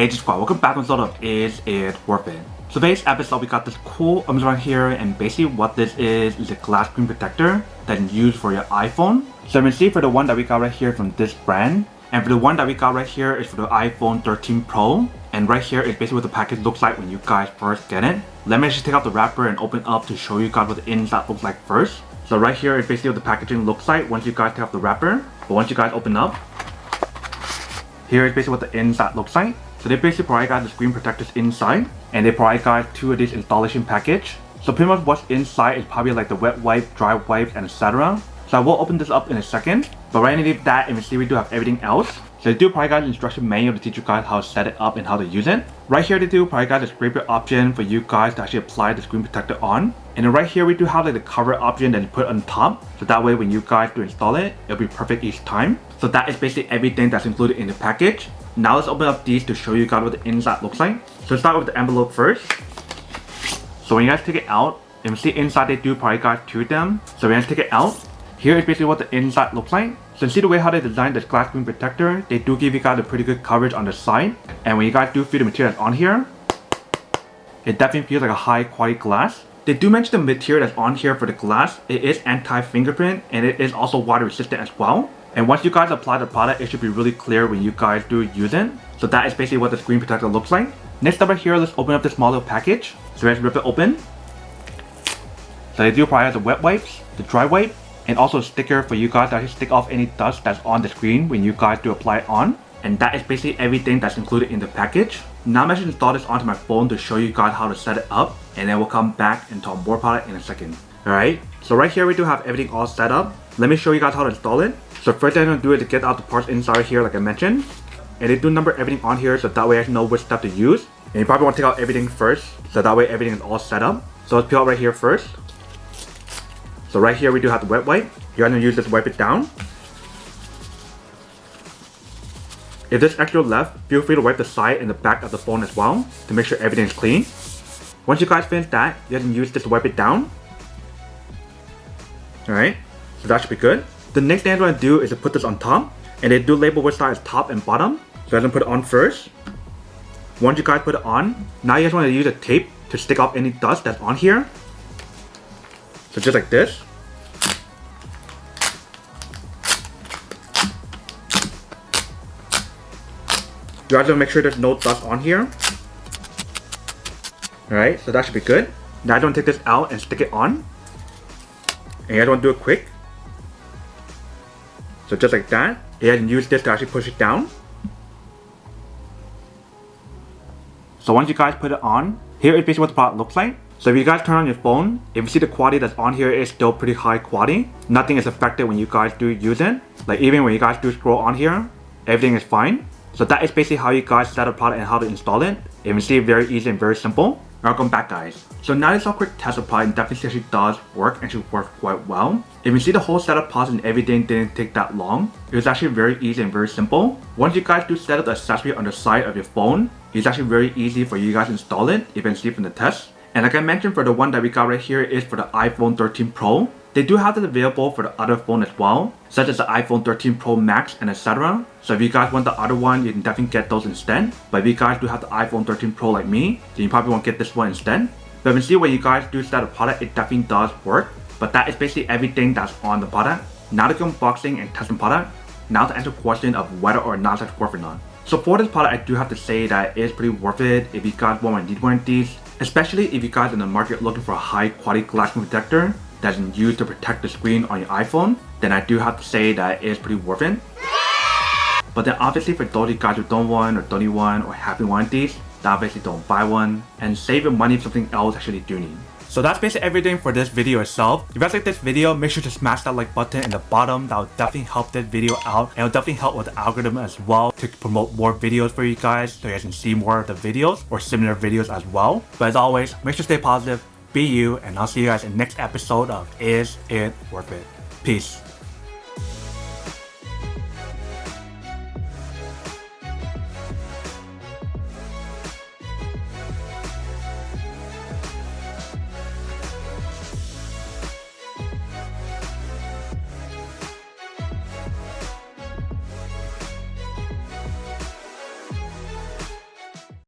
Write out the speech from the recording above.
Hey Squad, welcome back to an episode of Is It Worth It? So today's episode we got this cool image right here, and basically what this is a glass screen protector that you use for your iPhone. So you can see for the one that we got right here from this brand, and for the one that we got right here is for the iPhone 13 Pro. And right here is basically what the package looks like when you guys first get it. Let me just take out the wrapper and open up to show you guys what the inside looks like first. So right here is basically what the packaging looks like once you guys take out the wrapper. But once you guys open up, here is basically what the inside looks like. So they basically provide guys the screen protectors inside, and they provide guys 2 of these installation package. So pretty much what's inside is probably like the wet wipe, dry wipes, and etc. So I will open this up in a second, but right underneath that, you can see we do have everything else. So they do provide guys an instruction manual to teach you guys how to set it up and how to use it. Right here they do provide guys a scraper option for you guys to actually apply the screen protector on. And then right here we do have like the cover option that you put on top, so that way when you guys do install it, it'll be perfect each time. So that is basically everything that's included in the package. Now let's open up these to show you guys what the inside looks like. So let's start with the envelope first. So when you guys take it out, you can see inside they do provide guys 2 of them. So when you guys take it out, here is basically what the inside looks like. So you see the way how they designed this glass screen protector, they do give you guys a pretty good coverage on the side. And when you guys do feel the material that's on here, it definitely feels like a high quality glass. They do mention the material that's on here for the glass. It is anti-fingerprint and it is also water resistant as well. And once you guys apply the product, it should be really clear when you guys do use it. So that is basically what the screen protector looks like. Next up right here, let's open up this small little package. So let's rip it open. So they do provide the wet wipes, the dry wipe, and also a sticker for you guys to actually stick off any dust that's on the screen when you guys do apply it on. And that is basically everything that's included in the package. Now I'm actually install this onto my phone to show you guys how to set it up, and then we'll come back and talk more about it in a second. Alright, so right here we do have everything all set up. Let me show you guys how to install it. So first thing I'm going to do is to get out the parts inside here like I mentioned. And they do number everything on here so that way I know which step to use. And you probably want to take out everything first so that way everything is all set up. So let's peel out right here first. So right here we do have the wet wipe. You're going to use this to wipe it down. If there's extra left, feel free to wipe the side and the back of the phone as well to make sure everything is clean. Once you guys finish that, you can use this to wipe it down. Alright, so that should be good. The next thing I'm going to do is to put this on top, and they do label which side is top and bottom. So I'm going to put it on first. Once you guys put it on, now you guys want to use a tape to stick off any dust that's on here. So just like this. You guys want to make sure there's no dust on here. Alright, so that should be good. Now I'm going to take this out and stick it on. And you guys want to do it quick. So just like that, you guys can use this to actually push it down. So once you guys put it on, here is basically what the product looks like. So if you guys turn on your phone, if you see the quality that's on here is still pretty high quality. Nothing is affected when you guys do use it. Like even when you guys do scroll on here, everything is fine. So that is basically how you guys set up a product and how to install it. You can see it very easy and very simple. Welcome back guys. So now this is a quick test of product, and definitely actually does work and should work quite well. If you see the whole setup process and everything didn't take that long, it was actually very easy and very simple. Once you guys do set up the accessory on the side of your phone, it's actually very easy for you guys to install it, you can see from the test. And like I mentioned, for the one that we got right here is for the iPhone 13 Pro. They do have it available for the other phone as well, such as the iPhone 13 Pro Max and etc. So if you guys want the other one, you can definitely get those instead. But if you guys do have the iPhone 13 Pro like me, then you probably won't get this one instead. But you can see when you guys do set a product, it definitely does work. But that is basically everything that's on the product. Now to go unboxing and testing product. Now to answer the question of whether or not it's worth or not. So for this product, I do have to say that it is pretty worth it if you guys want to need one of these. Especially if you guys are in the market looking for a high quality glass screen protector that's used to protect the screen on your iPhone, then I do have to say that it is pretty worth it. But then obviously for those of you guys who don't want or don't need one or haven't one of these, then obviously don't buy one and save your money for something else actually do need. So that's basically everything for this video itself. If you guys like this video, make sure to smash that like button in the bottom. That will definitely help this video out, and it will definitely help with the algorithm as well to promote more videos for you guys so you guys can see more of the videos or similar videos as well. But as always, make sure to stay positive, be you, and I'll see you guys in the next episode of Is It Worth It? Peace.